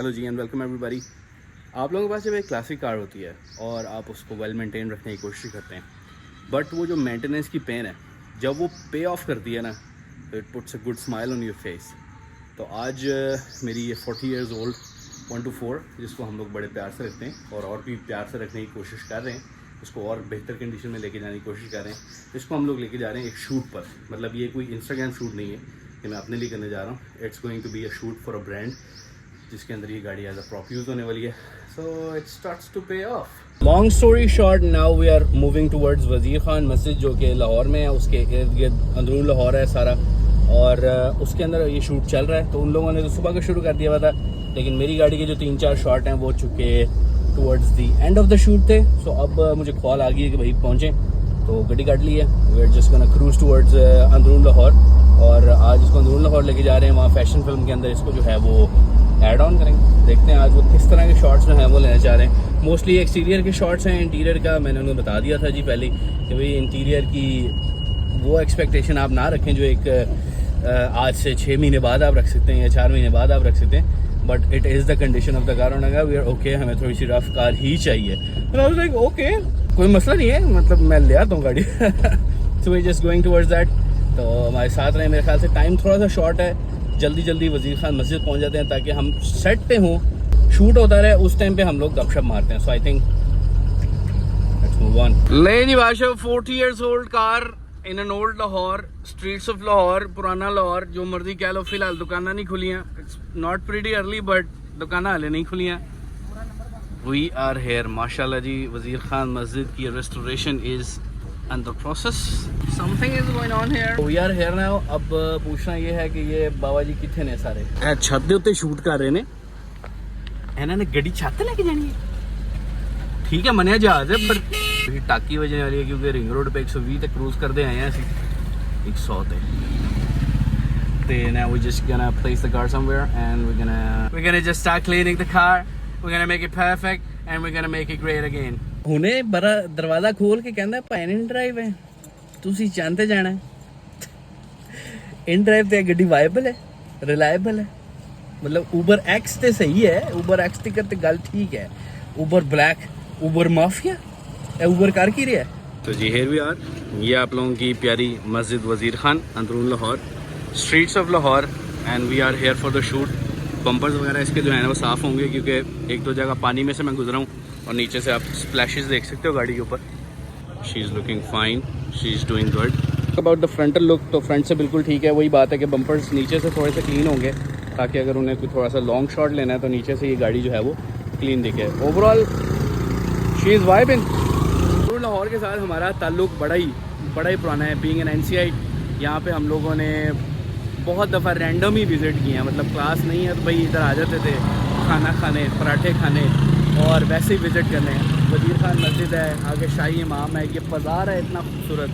Hello ji and welcome everybody. आप लोगों के पास जब एक क्लासिक कार होती है और आप उसको वेल मेंटेन रखने की कोशिश करते हैं, बट वो जो मेंटेनेंस की पेन है जब वो पे ऑफ करती है ना, तो it puts a good smile on your face. तो आज मेरी ये 40 इयर्स ओल्ड 124 जिसको हम लोग बड़े प्यार से रखते हैं और भी प्यार से रखने की कोशिश कर रहे हैं, उसको और बेहतर कंडीशन में लेके जाने की कोशिश कर रहे हैं। इसको हम लोग लेके जा रहे हैं एक शूट पर। मतलब ये कोई इंस्टाग्राम शूट नहीं है कि मैं अपने लिए करने जा रहा हूँ। It's going to be a shoot for a brand जिसके अंदर ये गाड़ी एज अ प्रॉप यूज़ होने वाली है। So it starts to pay off. Long story short, now we are moving towards Wazir Khan मस्जिद जो कि लाहौर में है। उसके इर्द गिर्द अंदरून लाहौर है सारा, और उसके अंदर ये शूट चल रहा है। तो उन लोगों ने तो सुबह का शुरू कर दिया हुआ था, लेकिन मेरी गाड़ी के जो 3-4 शॉट हैं वो चुके towards the end of the shoot थे। सो अब मुझे कॉल आ गई है कि भाई पहुँचें, तो गाड़ी काट ली है। We are just gonna cruise towards अंदरून लाहौर, और आज इसको अंदरून लाहौर लेके जा रहे हैं। वहाँ फैशन फिल्म के अंदर इसको जो है वो ऐड ऑन करेंगे। देखते हैं आज वो किस तरह के शॉट्स जो हैं वो लेना चाह रहे हैं। मोस्टली एक्सटीरियर के शॉट्स हैं। इंटीरियर का मैंने उन्हें बता दिया था जी पहले कि भाई इंटीरियर की वो एक्सपेक्टेशन आप ना रखें जो एक आज से 6 महीने बाद आप रख सकते हैं या 4 महीने बाद आप रख सकते हैं। But it is the condition of the car. उन्होंने वी आर ओके, हमें थोड़ी सी रफ कार ही चाहिए। लाइक ओके, कोई मसला नहीं है, मतलब मैं ले आता हूँ गाड़ी। So we just going towards that. तो हमारे साथ रहे। मेरे ख्याल से टाइम थोड़ा सा शॉर्ट है, जल्दी जल्दी वज़ीर खान मस्जिद पहुंच जाते हैं ताकि हम सेट पे हों, शूट होता रहे, उस टाइम पे हम लोग गपशप मारते हैं। So I think let's move on. ले जी बादशाह, 40 years old car in an old Lahore, streets of Lahore, पुराना लाहौर, जो मर्जी कह लो। फिलहाल दुकाना नहीं खुलियाँ, it's not pretty early but दुकाना हाले नहीं खुलियाँ। वी आर हेयर माशाल्लाह जी। वज़ीर खान मस्जिद की restoration is under process, something is going on here, we are here now। अब पूछना ये है कि ये बाबा जी कितने ने सारे छत दे उत्ते शूट कर रहे ने। इन्होंने गड्डी छत लेके जानी है, ठीक है मनिया जहाज है, पर टाकी बजने वाली है क्योंकि रिंग रोड पे 120 तक क्रूज करते आए हैं ਅਸੀਂ 100 ते now we just gonna place the car somewhere and we're gonna just start cleaning the car, we're gonna make it perfect and we're gonna make it great again। ਹੁਣੇ ਬੜਾ ਦਰਵਾਜ਼ਾ ਖੋਲ ਕੇ ਕਹਿੰਦਾ ਭਾਈ ਇਨ ਡਰਾਈਵ ਹੈ, ਤੁਸੀਂ ਚਾਹਤੇ ਜਾਣਾ ਇਨ ਡਰਾਈਵ ਤੇ ਗੱਡੀ ਵਾਇਬਲ ਹੈ, ਰਿਲਾਇਬਲ ਹੈ। मतलब ऊबर एक्स ਤੇ सही है, ऊबर एक्स ਤੇ करते गल ठीक है। Uber black, Uber mafia, Uber कर की रहा है। तो जी हेयर वी आर, ये आप लोगों की प्यारी मस्जिद वज़ीर खान अंदरून Lahore, streets of Lahore, and we are here for the shoot. Bumpers वगैरह इसके जो है ना वो साफ़ होंगे क्योंकि 1-2 जगह पानी में से मैं गुजरा हूँ, और नीचे से आप स्प्लैशेस देख सकते हो गाड़ी के ऊपर। She is looking fine, she is doing good. About the frontal look, तो फ्रंट से बिल्कुल ठीक है। वही बात है कि बम्पर्स नीचे से थोड़े से क्लीन होंगे ताकि अगर उन्हें कोई थोड़ा सा लॉन्ग शॉट लेना है तो नीचे से ये गाड़ी जो है वो क्लीन दिखे। Overall she is vibing. Lahore के साथ हमारा ताल्लुक बड़ा ही पुराना है। बीइंग एन एनसीआई, यहाँ पे हम लोगों ने बहुत दफ़ा रैंडम ही विज़िट किए हैं। मतलब क्लास नहीं है तो भाई इधर आ जाते थे खाना खाने, पराठे खाने, और वैसे ही विज़िट करने। वज़ीर खान मस्जिद है, आगे शाही इमाम है, ये बाज़ार है इतना खूबसूरत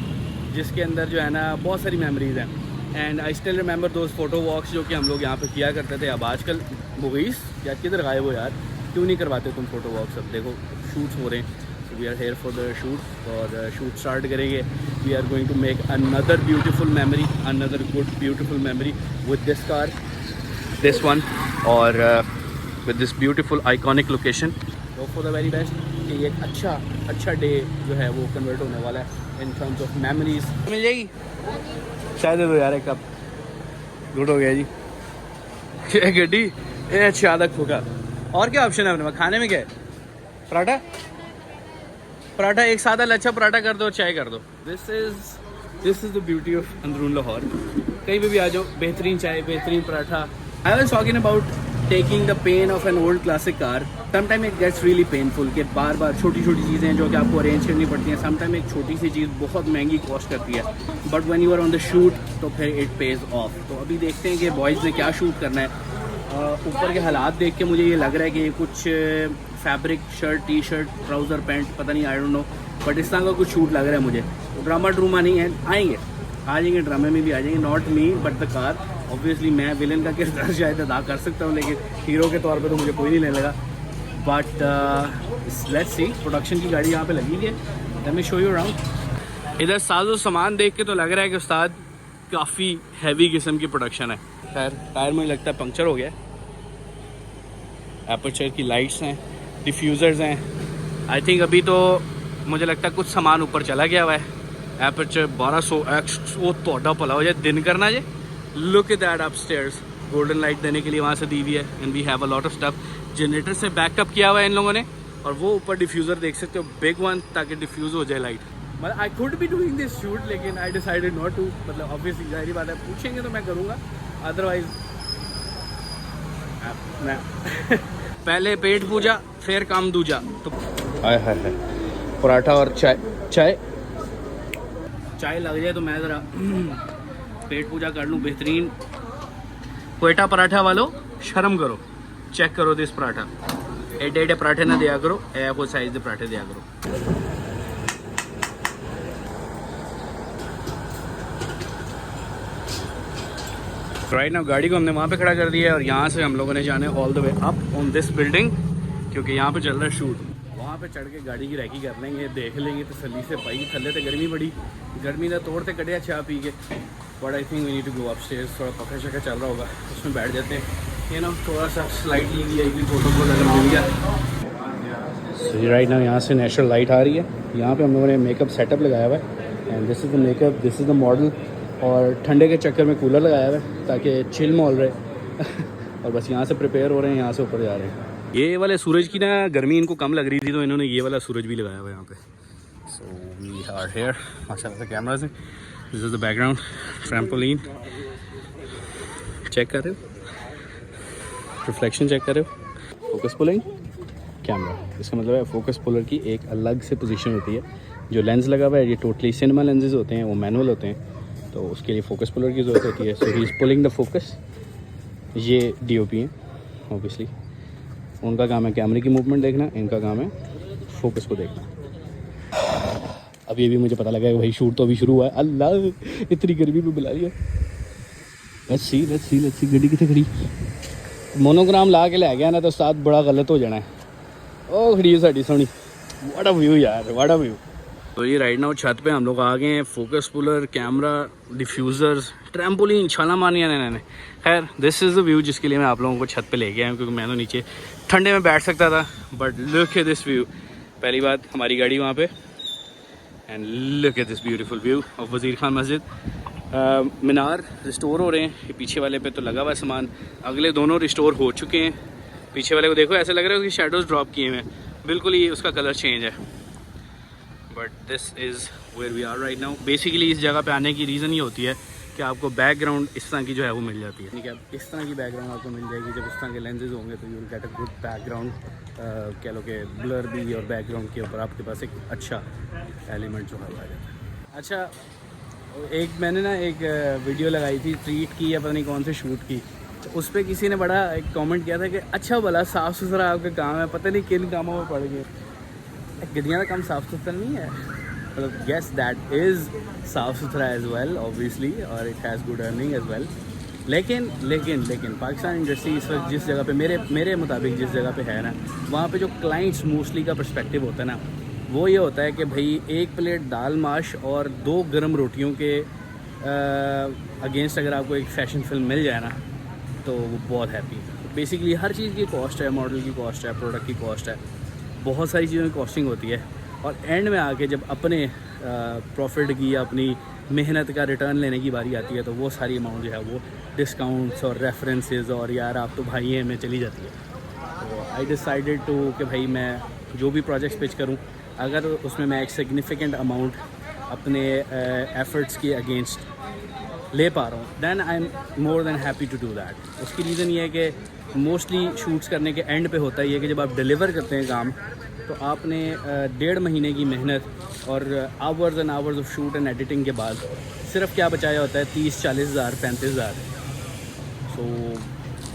जिसके अंदर जो है ना बहुत सारी मेमोरीज़ हैं। And I still remember those photo walks जो कि हम लोग यहाँ पे किया करते थे। अब आजकल मुगीस या किधर गायब हो यार, क्यों नहीं करवाते तुम फ़ोटो वॉक्स? अब देखो शूट्स हो रहे हैं। So we are here for the shoot, और शूट स्टार्ट करेंगे। We are going to make another beautiful memory, another good beautiful memory with this car, this one, और with this beautiful iconic location. Hope for the very best कि ये एक अच्छा day जो है वो कन्वर्ट होने वाला है इन टर्म्स ऑफ मेमोरीज। मिल जाएगी शायद तो यार। एक कप गुड हो गया जी। ये गड्डी ये अच्छा आदत होगा। और क्या ऑप्शन है अपने पास? खाने में क्या है? पराठा एक सादा लच्छा पराठा कर दो और चाय कर दो। This is the beauty of अंदरून लाहौर। कहीं भी आ जाओ, बेहतरीन चाय, बेहतरीन paratha. I was talking about taking the pain of an old classic car. Sometimes it gets really painful कि बार बार छोटी चीज़ें जो कि आपको अरेंज करनी पड़ती हैं। समटाइम एक छोटी सी चीज़ बहुत महंगी कॉस्ट करती है, but when you are on the shoot तो फिर इट पेज ऑफ। तो अभी देखते हैं कि बॉयज़ ने क्या शूट करना है। ऊपर के हालात देख के मुझे ये लग रहा है कि ये कुछ fabric shirt, T shirt, trouser, pant, पता नहीं, आई डोंट नो, बट इस तरह का कुछ शूट लग रहा है मुझे। ड्रामा नहीं है, आ जाएंगे ड्रामे में भी आ जाएंगे। Not me but the car. Obviously मैं विलन का किरदार शायद अदा कर सकता हूँ, लेकिन हीरो के तौर पे तो मुझे कोई नहीं लेने लगा। But let's see. प्रोडक्शन की गाड़ी यहाँ पे लगी है। Let me show you around. इधर साजो सामान देख के तो लग रहा है कि उस्ताद काफ़ी हैवी किस्म की प्रोडक्शन है। खैर टायर मुझे लगता है पंक्चर हो गया। एपर्चर की लाइट्स हैं, डिफ्यूज़र्स हैं। आई थिंक अभी तो मुझे लगता है कुछ सामान ऊपर चला गया हुआ है। एपर्चर 1200x, वो तोड़ा भला हो जाए दिन करना जे। Look at that upstairs, golden light देने के लिए वहाँ से दी हुई है। And we have a lot of stuff. Generator से बैकअप किया हुआ है इन लोगों ने, और वो ऊपर डिफ्यूज़र देख सकते हो, बिग वन, ताकि डिफ्यूज़ हो जाए लाइट। मतलब I could be doing this shoot, लेकिन आई डिसाइडेड नॉट टू। मतलब ऑब्वियसली जाहिर बात है, पूछेंगे तो मैं करूँगा, अदरवाइज पहले पेट पूजा फिर काम दूजा। तो हाय हाय हाय, पराठा और चाय लग जाए तो मैं ज़रा पेट पूजा कर लूँ। बेहतरीन कोयटा पराठा वालों, शर्म करो, चेक करो दिस पराठा। एडे एडे पराठे ना दिया करो, ए को साइज के पराठे दिया करो। राइट नाउ गाड़ी को हमने वहाँ पे खड़ा कर दिया है, और यहाँ से हम लोगों ने जाने all the way up on this building, क्योंकि यहाँ पे चल रहा है शूट। वहाँ पे चढ़ के गाड़ी की रैकी कर लेंगे, देख लेंगे तसल्ली से। भाई थल्ले तो गर्मी बड़ी, गर्मी ने तोड़ते कटिया चाह पी के। But I think we need to go upstairs. थोड़ा पक्का शक्का चल रहा होगा, उसमें बैठ जाते हैं। ये ना थोड़ा सा स्लाइडली ली आएगी फोटो को अगर मिल गया। सो राइट नाउ यहाँ से नेचुरल लाइट आ रही है। यहाँ पे हम लोगों ने मेकअप सेटअप लगाया हुआ है, and this is the makeup, this is the model. और ठंडे के चक्कर में कूलर लगाया हुआ है ताकि चिल मॉल रहे। और बस यहाँ से प्रिपेयर हो रहे हैं, यहाँ से ऊपर जा रहे हैं। ये वाले सूरज की ना गर्मी इनको कम लग रही थी, तो इन्होंने ये वाला सूरज भी लगाया हुआ है यहाँ पे। सो वी आर हियर, माशाल्लाह से कैमरा से। This is the background, trampoline check कर रहे हो, रिफ्लेक्शन चेक कर रहे हो, फोकस पुलिंग कैमरा। इसका मतलब है फोकस पुलर की एक अलग से पोजीशन होती है। जो लेंस लगा हुआ है ये टोटली सिनेमा लेंसेज होते हैं, वो मैनुअल होते हैं, तो उसके लिए फोकस पुलर की ज़रूरत होती है। So he is pulling the focus. ये डीओपी हैं ऑब्वियसली, उनका काम है कैमरे की मूवमेंट देखना, इनका काम है फोकस को देखना। अब ये भी मुझे पता लगा कि भाई शूट तो अभी शुरू हुआ है। अल्लाह इतनी गर्मी में बुला लिया। लेट्स सी गड्डी कितने खड़ी। मोनोग्राम ला के ले गया ना तो साथ बड़ा गलत हो जाना है। ओ खड़ी है साड़ी सोनी, व्हाट अ व्यू यार, व्हाट अ व्यू। तो ये राइट नाउ छत पे हम लोग आ गए हैं। Focus puller, camera, diffusers, trampoline, छाला मारनी है मैंने। खैर दिस इज़ द व्यू जिसके लिए मैं आप लोगों को छत पे ले गया हूँ, क्योंकि मैं तो नीचे ठंडे में बैठ सकता था। But look at this view. पहली बात, हमारी गाड़ी वहाँ पे, and look at this beautiful view of वज़ीर खान मस्जिद। मीनार रिस्टोर हो रहे हैं। ये पीछे वाले पे तो लगा हुआ है सामान, अगले दोनों रिस्टोर हो चुके हैं। पीछे वाले को देखो, ऐसे लग रहा है उसकी शेडोज़ ड्रॉप किए हुए हैं, बिल्कुल ही उसका कलर चेंज है। But this is where we are right now. Basically इस जगह पे आने की रीज़न ये होती है कि आपको बैकग्राउंड इस तरह की जो है वो मिल जाती है। ठीक है, इस तरह की बैकग्राउंड आपको मिल जाएगी। जब इस तरह के लेंसेज होंगे तो you will get a good background. कह लो कि ब्लर भी और बैकग्राउंड के ऊपर आपके पास एक अच्छा एलिमेंट जो है वो आ जाता है। अच्छा, एक मैंने ना एक वीडियो लगाई थी, ट्रीट की या पता नहीं कौन से शूट की, तो उस पर किसी ने बड़ा एक कमेंट किया था कि अच्छा भला साफ़ सुथरा आपका काम है, पता नहीं किन कामों में पड़ गए। गड्डियाँ का काम साफ़ सुथरा नहीं है, मतलब येस दैट इज़ साफ़ सुथरा एज़ वेल ऑब्वियसली, और it has good earning as well. लेकिन पाकिस्तान इंडस्ट्री इस वक्त जिस जगह पे मेरे मुताबिक जिस जगह पे है ना, वहाँ पे जो क्लाइंट्स मोस्टली का पर्सपेक्टिव होता है ना, वो ये होता है कि भाई एक प्लेट दाल माश और 2 गर्म रोटियों के अगेंस्ट अगर आपको एक फ़ैशन फिल्म मिल जाए ना, तो वो बहुत हैप्पी। बेसिकली हर चीज़ की कॉस्ट है, मॉडल की कॉस्ट है, प्रोडक्ट की कॉस्ट है, बहुत सारी चीज़ों की कॉस्टिंग होती है। और एंड में आके जब अपने प्रॉफिट की या अपनी मेहनत का रिटर्न लेने की बारी आती है, तो वो सारी अमाउंट जो है वो डिस्काउंट्स और रेफरेंसेस और यार आप तो भाई हैं में चली जाती है। तो आई डिसाइडेड टू कि भाई मैं जो भी प्रोजेक्ट्स पिच करूं, अगर उसमें मैं एक सिग्निफिकेंट अमाउंट अपने एफर्ट्स के अगेंस्ट ले पा रहा हूँ, then I am more than happy to do that. उसकी रीज़न ये है कि मोस्टली शूट्स करने के एंड पे होता ही है कि जब आप डिलीवर करते हैं काम, तो आपने 1.5 महीने की मेहनत और hours and hours of shoot and editing के बाद सिर्फ क्या बचाया होता है, 30-40 हज़ार 35 हज़ार। सो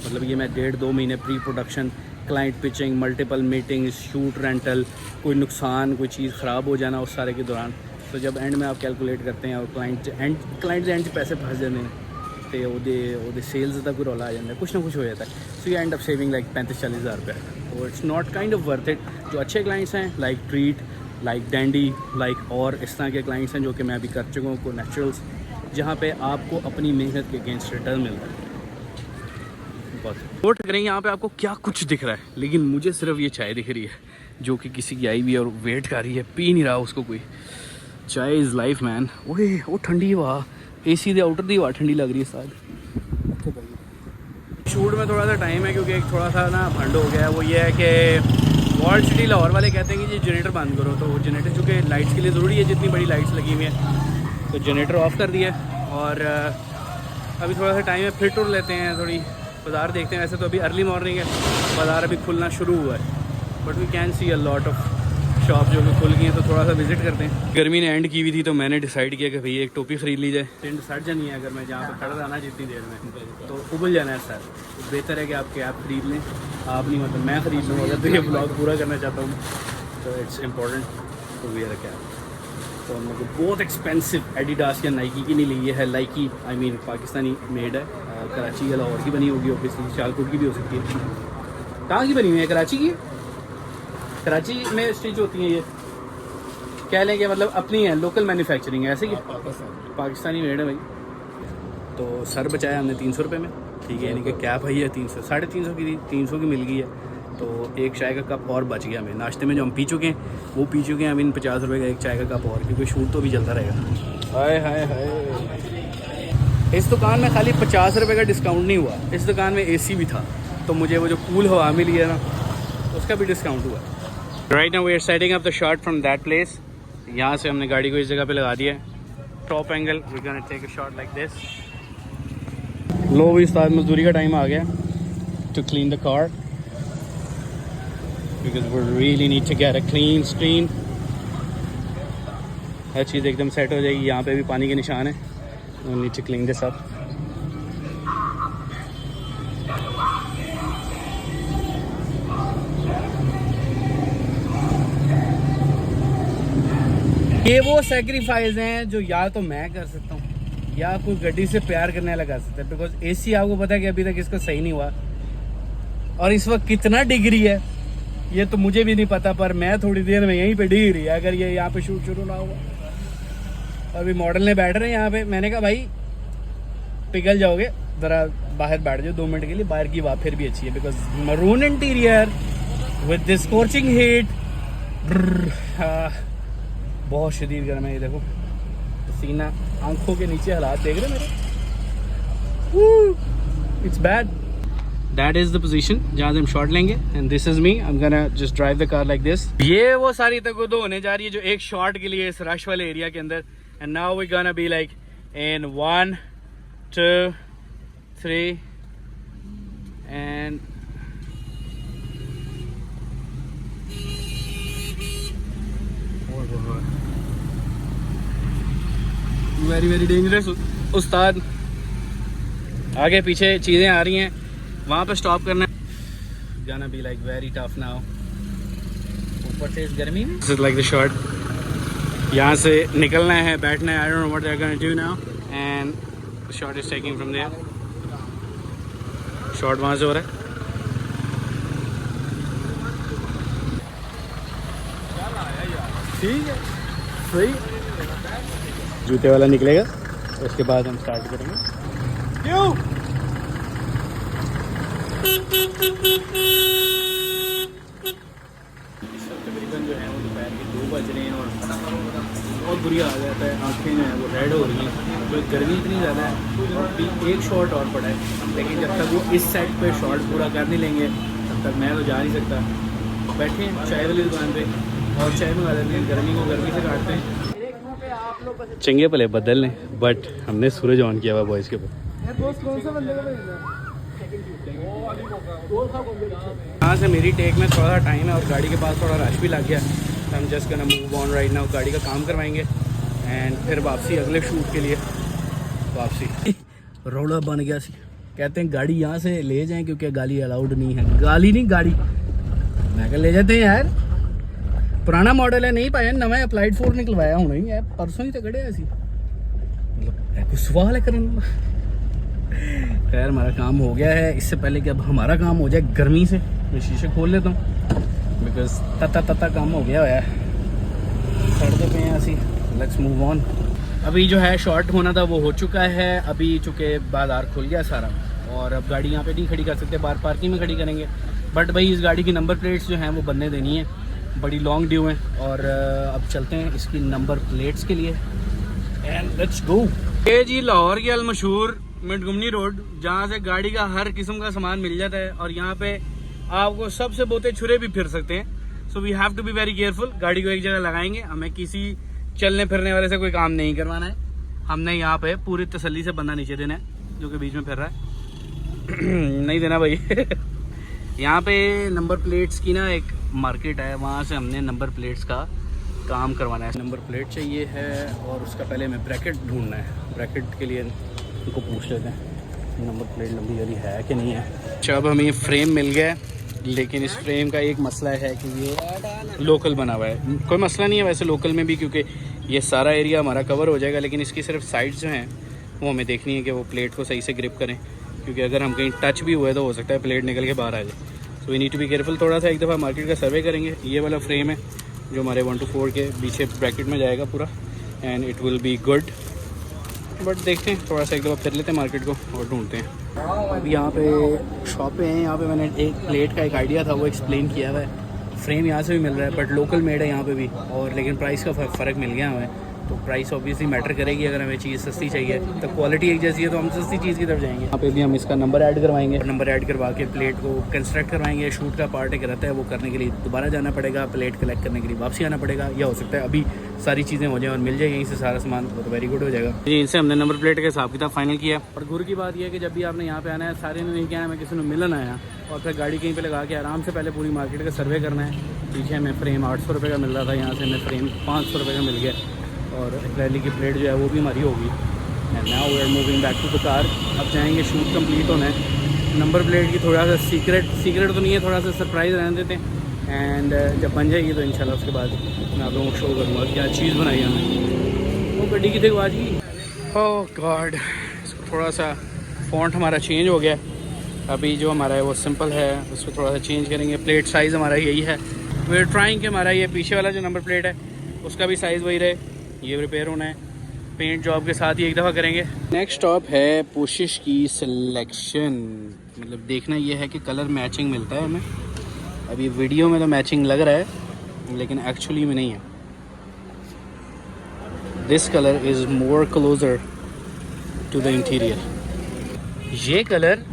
मतलब ये मैं 1.5-2 महीने pre production, client pitching, multiple meetings, shoot rental, कोई नुकसान, कोई चीज़ ख़राब हो जाना उस सारे के दौरान, तो जब एंड में आप कैलकुलेट करते हैं और क्लाइंट एंड पैसे फंस जाते हैं तो वो सेल्स का कोई रौला आ जाता है, कुछ ना कुछ हो जाता है। So you and up saving like 35-40 हज़ार रुपये। तो it's not kind of worth it. जो अच्छे क्लाइंट्स हैं like treat, like dandy, like और इस तरह के क्लाइंट्स हैं जो कि मैं अभी कर चुका हूँ, को नेचुरल्स, जहाँ पे आपको अपनी मेहनत के अगेंस्ट रिटर्न मिल रहा है, बहुत नोट करें यहाँ पे आपको क्या कुछ दिख रहा है, लेकिन मुझे सिर्फ ये चाय दिख रही है जो कि किसी की आई हुई है और वेट कर रही है, पी नहीं रहा उसको कोई। चाय इज़ लाइफ मैन। ओए वो ठंडी हवा, AC दे आउटर दी हवा ठंडी लग रही है साथ। शूट में थोड़ा सा टाइम है क्योंकि एक थोड़ा सा ना भंड हो गया है। वो ये है कि वर्ल्ड सिटी लाहौर वाले कहते हैं कि ये जनरेटर बंद करो, तो जनरेटर चूँकि लाइट्स के लिए ज़रूरी है, जितनी बड़ी लाइट्स लगी हुई है, तो जनरेटर ऑफ़ कर दिया। और अभी थोड़ा सा टाइम है, फिर टूर लेते हैं, थोड़ी बाज़ार देखते हैं। वैसे तो अभी अर्ली मॉर्निंग है, बाज़ार अभी खुलना शुरू हुआ है, but we can see a lot of shop जो कि खुल गई हैं, तो थोड़ा सा विज़िट करते हैं। गर्मी ने एंड की हुई थी तो मैंने डिसाइड किया कि भाई एक टोपी ख़रीद ली जाए। टेंट सट जानी है अगर मैं जहाँ पर खड़ा रहना जितनी देर में, तो उबल जाना है सर। तो बेहतर है कि आप कैब ख़रीद लें, आप नहीं मतलब मैं ख़रीद लूँ अगर तो ये ब्लॉग पूरा करना चाहता हूँ, तो it's important to wear a cab. तो हम लोग बहुत एक्सपेंसिव एडिडास या नाइकी की नहीं ली है, लाइकी आई मीन पाकिस्तानी मेड है, कराची या लाहौर की बनी होगी, ऑब्वियसली सियालकोट की भी हो सकती है। कहाँ की बनी हुई है? कराची की। कराची में स्टिच होती हैं ये, कह लें कि मतलब अपनी है, लोकल मैन्युफैक्चरिंग है, ऐसे कि पाकिस्तानी मेड है भाई। तो सर बचाया हमने 300 रुपये में, ठीक है, यानी कि कैप है 300, 350 की थी, 300 की मिल गई है। तो एक चाय का कप और बच गया हमें। नाश्ते में जो हम पी चुके हैं वो पी चुके हैं, अभी 50 रुपये का एक चाय का कप और, क्योंकि शूट तो भी चलता रहेगा। हाय हाय हाय। इस दुकान में खाली 50 रुपये का डिस्काउंट नहीं हुआ, इस दुकान में AC भी था, तो मुझे वो जो कूल हवा मिली है ना, उसका भी डिस्काउंट हुआ। Right now we are setting up the shot from that place. यहाँ से हमने गाड़ी को इस जगह पे लगा दिया है, top angle, we gonna take a shot like this. लो भी उस्ताद मजदूरी का टाइम आ गया to clean the car, because we really need to get a clean screen। हर चीज़ एकदम सेट हो जाएगी। यहाँ पे भी पानी के निशान है, we need to clean this up। ये वो सेक्रीफाइस हैं जो या तो मैं कर सकता हूँ या कोई गड्डी से प्यार करने वाला कर सकता है, बिकॉज AC आपको पता है कि अभी तक इसका सही नहीं हुआ, और इस वक्त कितना डिग्री है ये तो मुझे भी नहीं पता, पर मैं थोड़ी देर में यहीं पे डिग रही है अगर ये यहाँ पे शूट शुरू ना हुआ। अभी मॉडल ने बैठ रहे हैं यहाँ पे, मैंने कहा भाई पिघल जाओगे, ज़रा बाहर बैठ जाओ 2 मिनट के लिए। बाहर की हवा फिर भी अच्छी है, because maroon interior with this scorching heat, बहुत शदीद गर्म है। ये देखो पसीना आंखों के नीचे, हालात देख रहे मेरे, it's bad. That is the position जहाँ से हम शॉट लेंगे, and this is me, I'm gonna just drive the car like this। ये वो सारी तगदो होने जा रही है जो एक शॉट के लिए इस रश वाले एरिया के अंदर, and now we're gonna be like in 1 2 3 and very very dangerous उस्ताद। आगे पीछे चीज़ें आ रही हैं, वहाँ पे स्टॉप करना है, gonna be like very tough now। ऊपर से इस गर्मी में, this is like the shot। यहाँ से निकलना है, बैठना है, I don't know what they're gonna do now, and the shot is taking from there। Shot वहाँ से हो रहा है। ठीक है, सही। जूते वाला निकलेगा, उसके बाद हम स्टार्ट करेंगे। क्यों? तकरीबन जो है वो दोपहर के 2 बज रहे हैं और बहुत बुरी हालत है, आँखें जो हैं वो रेड हो रही हैं, तो गर्मी इतनी ज़्यादा है। और एक शॉट और पड़ा है, लेकिन जब तक वो इस सेट पे शॉट पूरा कर नहीं लेंगे तब तक मैं तो जा नहीं सकता। बैठे हैं चाय वाली दुकान पे और चाय मंगा लेते हैं, गर्मी को गर्मी से काटते हैं। चंगे भले बदल लें, बट हमने सूरज ऑन किया हुआ बॉयज़ के ऊपर। यहाँ से मेरी टेक में थोड़ा सा टाइम है और गाड़ी के पास थोड़ा रश भी लग गया, तो हम just gonna move on right now. गाड़ी का काम करवाएंगे एंड फिर वापसी अगले शूट के लिए वापसी। रौला बन गया सी, कहते हैं गाड़ी यहाँ से ले जाएं क्योंकि गाली अलाउड नहीं है। गाली नहीं गाड़ी, मैं क्या ले जाते हैं यार, पुराना मॉडल है, नहीं पाया, नवा अप्लाइड 4 निकलवाया होना ही है, परसों ही तो गड़े ऐसी, मतलब कुछ सवाल है करने। खैर हमारा काम हो गया है, इससे पहले कि अब हमारा काम हो जाए गर्मी से, मैं शीशे खोल लेता हूँ बिकॉज तता काम हो गया है। सड़कों पे हैं ऐसी, लेट्स मूव ऑन। अभी जो है शॉर्ट होना था वो हो चुका है, अभी चूँकि बाज़ार खुल गया सारा और अब गाड़ी यहाँ पे नहीं खड़ी कर सकते, बाहर पार्किंग में खड़ी करेंगे। बट भाई इस गाड़ी की नंबर प्लेट्स जो हैं वो बनने देनी है, बड़ी लॉन्ग ड्यू हैं। और अब चलते हैं इसकी नंबर प्लेट्स के लिए एंड लेट्स गो। ये जी लाहौर की अल मशहूर मिंटगुमनी रोड, जहाँ से गाड़ी का हर किस्म का सामान मिल जाता है और यहाँ पे आपको सबसे बोते छुरे भी फिर सकते हैं। So we have to be very careful. गाड़ी को एक जगह लगाएंगे, हमें किसी चलने फिरने वाले से कोई काम नहीं करवाना है। हमने यहाँ पे पूरी तसल्ली से बंदा नीचे देना है जो कि बीच में फिर रहा है नहीं देना भाई यहाँ पे नंबर प्लेट्स की ना एक मार्केट है, वहाँ से हमने नंबर प्लेट्स का काम करवाना है। नंबर प्लेट चाहिए है और उसका पहले हमें ब्रैकेट ढूंढना है। ब्रैकेट के लिए उनको पूछ लेते हैं नंबर प्लेट लंबी वाली है कि नहीं है। अच्छा, अब हमें फ्रेम मिल गया है, लेकिन इस फ्रेम का एक मसला है कि ये लोकल बना हुआ है। कोई मसला नहीं है वैसे लोकल में भी, क्योंकि ये सारा एरिया हमारा कवर हो जाएगा, लेकिन इसकी सिर्फ साइड्स जो हैं वो हमें देखनी है कि वो प्लेट को सही से ग्रिप करें, क्योंकि अगर हम कहीं टच भी हुए तो हो सकता है प्लेट निकल के बाहर आ जाए। So we need to be careful. थोड़ा सा एक दफ़ा मार्केट का सर्वे करेंगे। ये वाला फ्रेम है जो हमारे 1 to 4 के पीछे ब्रैकेट में जाएगा पूरा, and it will be good. But देखते हैं, थोड़ा सा एक दफ़ा फिर लेते हैं मार्केट को और ढूंढते हैं। अभी यहाँ पे शॉपें हैं, यहाँ पे मैंने एक प्लेट का एक आइडिया था वो एक्सप्लेन किया हुआ है। फ्रेम यहाँ से भी मिल रहा है बट लोकल मेड है यहाँ पे भी, और लेकिन प्राइस का फ़र्क मिल गया हमें। तो प्राइस ऑब्वियसली मैटर करेगी। अगर हमें चीज़ सस्ती चाहिए तो क्वालिटी एक जैसी है तो हम सस्ती चीज़ की तरफ जाएंगे। यहाँ पे भी हम इसका नंबर ऐड करवाएंगे, नंबर ऐड करवा के प्लेट को कंस्ट्रक्ट करवाएंगे। शूट का पार्ट एक रहता है, वो करने के लिए दोबारा जाना पड़ेगा, प्लेट कलेक्ट करने के लिए वापसी आना पड़ेगा, या हो सकता है अभी सारी चीज़ें हो जाए और मिल जाए यहीं से सारा सामान, वो तो वेरी गुड हो जाएगा। जी, इनसे हमने नंबर प्लेट के हिसाब किताब फाइनल किया। और गुर की बात यह है कि जब भी आपने यहाँ पे आना है, सारे ने नहीं किया है, मैं किसी ने मिलन आया और फिर गाड़ी कहीं पे लगा के आराम से पहले पूरी मार्केट का सर्वे करना है। पीछे हमें फ्रेम 800 रुपये का मिल रहा था, यहाँ से हमें फ्रेम 500 रुपये का मिल गया, और रैली की प्लेट जो है वो भी हमारी होगी। And now we are moving back to the car. अब जाएंगे, शूट कंप्लीट होना है। नंबर प्लेट की थोड़ा सा सीक्रेट तो नहीं है, थोड़ा सा सरप्राइज़ रहने देते हैं। एंड जब बन जाएगी तो इंशाल्लाह उसके बाद मैं आप लोगों को शो करूँगा क्या चीज़ बनाई है हमने। वो गड्डी की देखो आज की, ओह गॉड, इसको थोड़ा सा फॉन्ट हमारा चेंज हो गया। अभी जो हमारा है वो सिंपल है, उसको थोड़ा सा चेंज करेंगे। प्लेट साइज़ हमारा यही है। वी आर ट्राइंग कि हमारा ये पीछे वाला जो नंबर प्लेट है उसका भी साइज़ वही रहे। ये रिपेयर होना है, पेंट जॉब के साथ ही एक दफ़ा करेंगे। नेक्स्ट स्टॉप है पोशिश की सिलेक्शन। मतलब देखना ये है कि कलर मैचिंग मिलता है हमें। अभी वीडियो में तो मैचिंग लग रहा है लेकिन एक्चुअली में नहीं है। This colour is more closer to the interior. ये कलर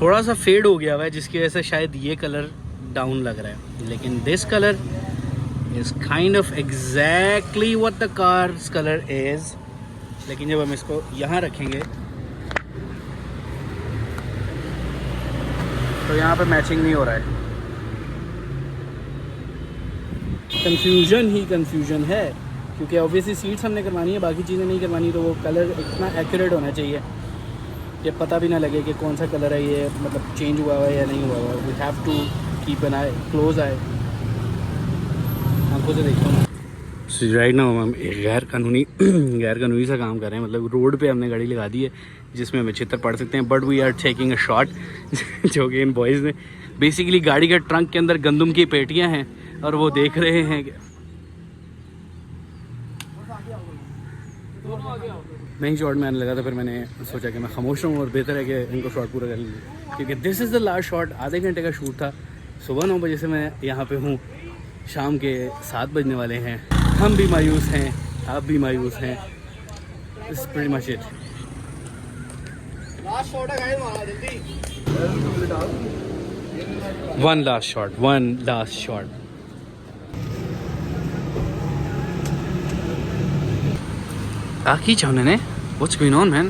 थोड़ा सा फेड हो गया हुआ है जिसकी वजह से शायद ये कलर डाउन लग रहा है, लेकिन this colour is kind of exactly what the car's color is। लेकिन जब हम इसको यहाँ रखेंगे तो यहाँ पे मैचिंग नहीं हो रहा है। कंफ्यूजन ही कंफ्यूजन है, क्योंकि ऑब्वियसली सीट्स हमने करवानी है, बाकी चीज़ें नहीं करवानी। तो वो कलर इतना एक्यूरेट होना चाहिए कि पता भी ना लगे कि कौन सा कलर है ये, मतलब चेंज हुआ है या नहीं हुआ है। We have to keep an eye, close eye, आंखों से देखता हूँ। राइट नाउ हम गैर कानूनी सा काम कर रहे हैं। मतलब रोड पे हमने गाड़ी लगा दी है जिसमें हमें चित्र पड़ सकते हैं, but we are taking a shot जो कि इन बॉयज़ ने बेसिकली गाड़ी के ट्रंक के अंदर गंदम की पेटियां हैं और वो देख रहे हैं कि नहीं शॉट में आने लगा था। फिर मैंने सोचा कि मैं खामोश रहूँ और बेहतर है कि इनको शॉट पूरा कर लीजिए, क्योंकि this is the last shot. आधे घंटे का शूट था। सुबह 9 बजे से मैं यहाँ पे हूँ, शाम के 7 बजने वाले हैं। हम भी मायूस हैं, आप भी मायूस हैं। This is pretty much it। One last shot। आखी चाहने ने What's going on man?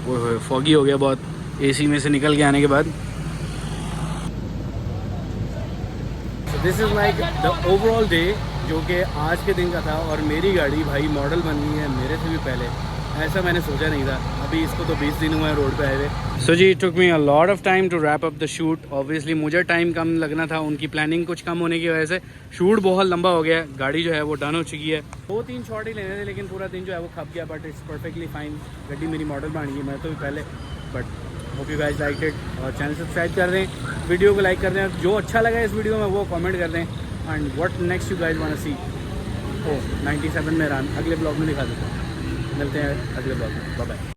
वो फॉगी हो गया बहुत एसी में से निकल के आने के बाद। This is like the overall day जो कि आज के दिन का था। और मेरी गाड़ी भाई मॉडल बन गई है मेरे से भी पहले, ऐसा मैंने सोचा नहीं था। अभी इसको तो 20 दिन हुए हैं रोड पे आए हुए। सो जी, it took me a lot of time to wrap up the shoot. Obviously मुझे टाइम कम लगना था, उनकी प्लानिंग कुछ कम होने की वजह से शूट बहुत लंबा हो गया। गाड़ी जो है वो डन हो चुकी है। 2-3 शॉट ही लेने थे लेकिन पूरा दिन जो है वो खप गया, बट इट्स परफेक्टली फाइन। गाड़ी मेरी मॉडल बन गई, मैं तो भी पहले। But hope you guys like it, और चैनल सब्सक्राइब कर दें, वीडियो को लाइक कर दें। जो अच्छा लगा इस वीडियो में वो कमेंट कर दें। And what next you guys want to see. 97 में ईरान अगले ब्लॉग में दिखा देता हूँ। मिलते हैं अगले ब्लॉग में, बाय बाय।